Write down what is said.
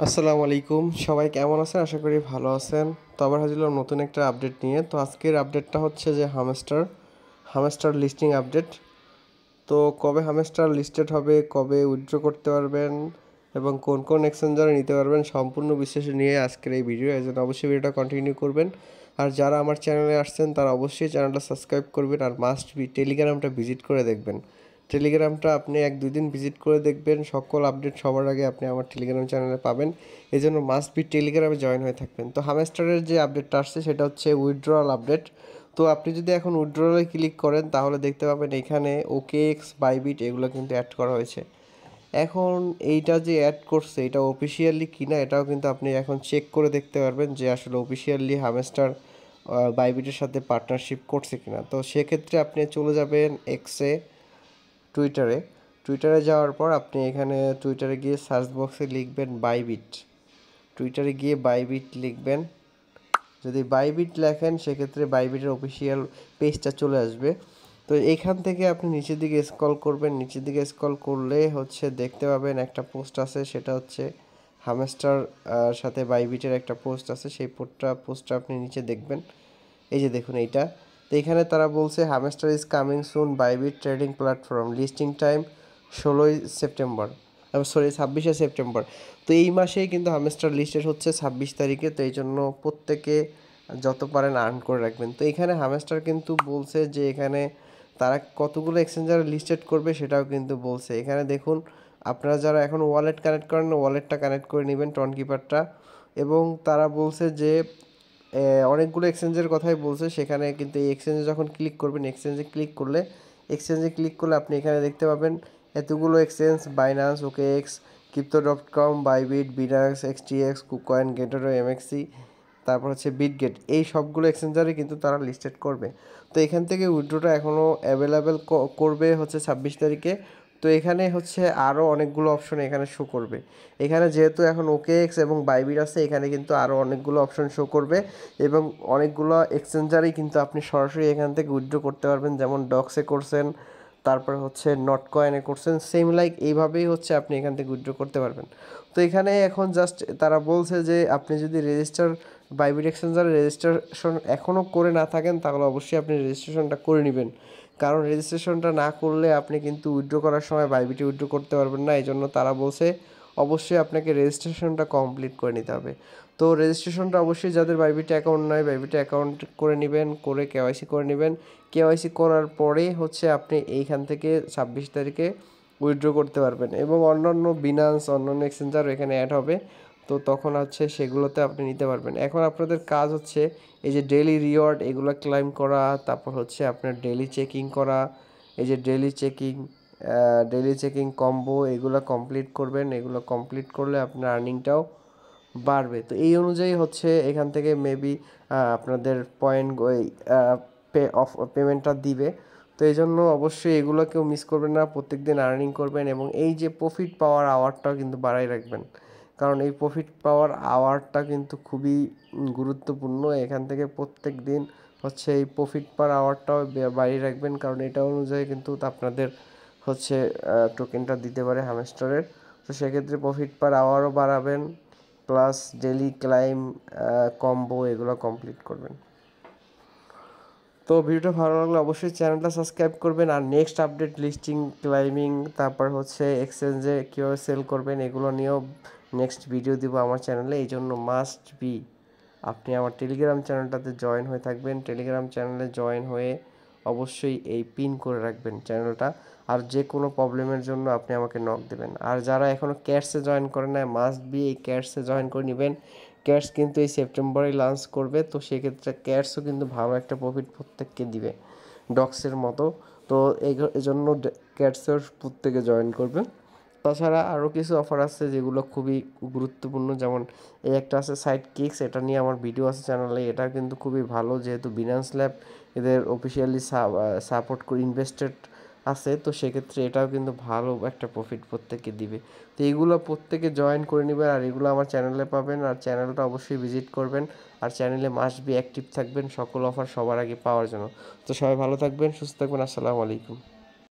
আসসালামু আলাইকুম, সবাই কেমন আছেন? আশা করি ভালো আছেন। তো আবার হাজির হলাম নতুন একটা আপডেট নিয়ে। তো আজকের আপডেটটা হচ্ছে যে হামস্টার লিস্টিং আপডেট। তো কবে হামস্টার লিস্টেড হবে, কবে উইথড্র করতে পারবেন এবং কোন কোন এক্সচেঞ্জারে নিতে পারবেন, সম্পূর্ণ বিশ্লেষণ নিয়ে আজকের এই ভিডিও। এই জন্য অবশ্যই ভিডিওটা কন্টিনিউ করবেন। আর যারা আমার চ্যানেলে আসছেন তারা অবশ্যই চ্যানেলটা সাবস্ক্রাইব করবেন, আর মাস্ট বি টেলিগ্রামটা ভিজিট করে দেখবেন। টেলিগ্রামটা আপনি 1-2 দিন ভিজিট করে দেখবেন, সকল আপডেট সবার আগে আপনি আমার টেলিগ্রাম চ্যানেলে পাবেন। এই জন্য মাস্ট বি টেলিগ্রামে জয়েন হয়ে থাকবেন। তো হামস্টারের যে আপডেটটা আসছে সেটা হচ্ছে উইথড্রয়াল আপডেট। তো আপনি যদি এখন উইথড্রয়ালে ক্লিক করেন তাহলে দেখতে পাবেন এখানে ওকেএক্স, বাইবিট এগুলো কিন্তু অ্যাড করা হয়েছে। এখন এইটা যে অ্যাড করছে এটা অফিসিয়ালি কিনা এটাও কিন্তু আপনি এখন চেক করে দেখতে পারবেন যে আসলে অফিসিয়ালি হামস্টার বাইবিটের সাথে পার্টনারশিপ করছে কিনা। তো সেক্ষেত্রে আপনি চলে যাবেন এক্সে, টুইটারে। টুইটারে যাওয়ার পর আপনি এখানে টুইটারে গিয়ে সার্চ বক্সে লিখবেন বাইবিট। টুইটারে গিয়ে বাইবিট লিখবেন। যদি বাইবিট লেখেন সেক্ষেত্রে বাইবিটের অফিসিয়াল পেজটা চলে আসবে। তো এইখান থেকে আপনি নিচের দিকে স্ক্রল করবেন। নিচের দিকে স্ক্রল করলে হচ্ছে দেখতে পাবেন একটা পোস্ট আছে, সেটা হচ্ছে হামস্টার সাথে বাইবিটের একটা পোস্ট আছে। সেই পোস্টটা আপনি নিচে দেখবেন। এই যে দেখুন এইটা। তো এখানে তারা বলছে hamster is coming soon, Bybit trading platform, listing time 16 September, sorry 26 September. তো এই মাসেই কিন্তু হামস্টার লিস্টেড হচ্ছে 26 তারিখে। তো এই জন্য প্রত্যেকে যত পারেন আর্ন করে রাখবেন। তো এখানে হামস্টার কিন্তু বলছে যে এখানে তারা কতগুলো এক্সচেঞ্জার লিস্টেড করবে সেটাও কিন্তু বলছে। এখানে দেখুন, আপনারা যারা এখন ওয়ালেট কানেক্ট করেন ওয়ালেটটা কানেক্ট করে নেবেন, টনকিপারটা। এবং তারা বলছে যে অনেকগুলো এক্সচেঞ্জের কথাই বলছে। সেখানে কিন্তু এই এক্সচেঞ্জে যখন ক্লিক করবেন, এক্সচেঞ্জে ক্লিক করলে আপনি এখানে দেখতে পাবেন এতগুলো এক্সচেঞ্জ: বাইনান্স, ওকেএক্স, ক্রিপ্টো.com, বাইবিট, বিনান্স, এক্সটিএক্স, কুকয়েন, গেটরো, এমএক্সি, তারপর হচ্ছে বিটগেট। এই সবগুলো এক্সচেঞ্জারে কিন্তু তারা লিস্টেড করবে। তো এখান থেকে উইথড্রটা এখনও অ্যাভেলেবেল করবে হচ্ছে 26 তারিখে। তো এখানে হচ্ছে আরও অনেকগুলো অপশন এখানে শো করবে। এখানে যেহেতু এখন ওকেএক্স এবং বাইবিট আছে, এখানে কিন্তু আরও অনেকগুলো অপশন শো করবে এবং অনেকগুলো এক্সচেঞ্জারেই কিন্তু আপনি সরাসরি এখান থেকে উইথড্র করতে পারবেন। যেমন ডক্সে করছেন, তারপরে হচ্ছে নট কয়েনে করছেন, সেম লাইক এইভাবেই হচ্ছে আপনি এখান থেকে উইথড্র করতে পারবেন। তো এখানে এখন জাস্ট তারা বলছে যে আপনি যদি বাইবিট এক্সচেঞ্জারে রেজিস্ট্রেশন এখনও করে না থাকেন তাহলে অবশ্যই আপনি রেজিস্ট্রেশনটা করে নেবেন। কারণ রেজিস্ট্রেশনটা না করলে আপনি কিন্তু উইথড্র করার সময় বাইবিটে উইথড্র করতে পারবেন না। এই জন্য তারা বলছে অবশ্যই আপনাকে রেজিস্ট্রেশনটা কমপ্লিট করে নিতে হবে। তো রেজিস্ট্রেশনটা অবশ্যই যাদের বাইবিটে অ্যাকাউন্ট নয় বাইবিটে অ্যাকাউন্ট করে নেবেন, করে কেওয়াইসি করে নেবেন। কেওয়াইসি করার পরে হচ্ছে আপনি এইখান থেকে 26 তারিখে উইথড্র করতে পারবেন এবং অন্যান্য বিনান্স, অন্যান্য এক্সচেঞ্জারও এখানে অ্যাড হবে। তো তখন হচ্ছে সেগুলোতে আপনি নিতে পারবেন। এখন আপনাদের কাজ হচ্ছে এই যে ডেইলি রিওয়ার্ড এগুলো ক্লাইম করা, তারপর হচ্ছে আপনার ডেইলি চেকিং করা। এই যে ডেইলি চেকিং কম্বো এগুলো কমপ্লিট করবেন। এগুলো কমপ্লিট করলে আপনার আর্নিংটাও বাড়বে। তো এই অনুযায়ী হচ্ছে এখান থেকে মেবি আপনাদের পয়েন্ট ওই পেমেন্টটা দিবে। তো এই জন্য অবশ্যই এগুলো কেউ মিস করবেন না, প্রত্যেক দিন আর্নিং করবেন এবং এই যে প্রফিট পাওয়ার আওয়ারটাও কিন্তু বাড়াই রাখবেন। কারণ এই প্রফিট পাওয়ার আওয়ারটা কিন্তু খুবই গুরুত্বপূর্ণ। এখান থেকে প্রত্যেক দিন হচ্ছে এই প্রফিট পার আওয়ারটাও বাড়িয়ে রাখবেন, কারণ এটা অনুযায়ী কিন্তু আপনাদের হচ্ছে টোকেনটা দিতে পারে হামস্টারের। তো সেক্ষেত্রে প্রফিট পার আওয়ারও বাড়াবেন, প্লাস ডেলি ক্লাইম কম্বো এগুলো কমপ্লিট করবেন। তো ভিডিওটা ভালো লাগলে অবশ্যই চ্যানেলটা সাবস্ক্রাইব করবেন। আর নেক্সট আপডেট লিস্টিং, ক্লাইমিং, তারপর হচ্ছে এক্সচেঞ্জে কীভাবে সেল করবেন এগুলো নিয়েও নেক্সট ভিডিও দিব আমার চ্যানেলে। এই জন্য মাস্ট বি আপনি আমার টেলিগ্রাম চ্যানেলটাতে জয়েন হয়ে থাকবেন। টেলিগ্রাম চ্যানেলে জয়েন হয়ে অবশ্যই এই পিন করে রাখবেন চ্যানেলটা। আর যে কোনো প্রবলেমের জন্য আপনি আমাকে নক দেবেন। আর যারা এখনও ক্যাটসে জয়েন করেন না, মাস্ট বি এই ক্যাটসে জয়েন করে নেবেন। ক্যাটস কিন্তু এই সেপ্টেম্বরেই লঞ্চ করবে। তো সেক্ষেত্রে ক্যাটসও কিন্তু ভালো একটা প্রফিট প্রত্যেককে দিবে ডক্সের মতো। তো এই জন্য ক্যাটসের প্রত্যেকে জয়েন করবে। তাছাড়া আরও কিছু অফার আছে যেগুলো খুবই গুরুত্বপূর্ণ, যেমন এই একটা আছে সাইড কিক্স, এটা নিয়ে আমার ভিডিও আছে চ্যানেলে। এটা কিন্তু খুবই ভালো, যেহেতু বিনান্স ল্যাব এদের অফিসিয়ালি সাপোর্ট করে ইনভেস্টেড আছে। তো সেক্ষেত্রে এটাও কিন্তু ভালো একটা প্রফিট প্রত্যেককে দিবে। তো এইগুলো প্রত্যেকে জয়েন করে নেবেন আর এগুলো আমার চ্যানেলে পাবেন। আর চ্যানেলটা অবশ্যই ভিজিট করবেন। আর চ্যানেলে মাস্ট বি অ্যাক্টিভ থাকবেন সকল অফার সবার আগে পাওয়ার জন্য। তো সবাই ভালো থাকবেন, সুস্থ থাকবেন। আসসালামু আলাইকুম।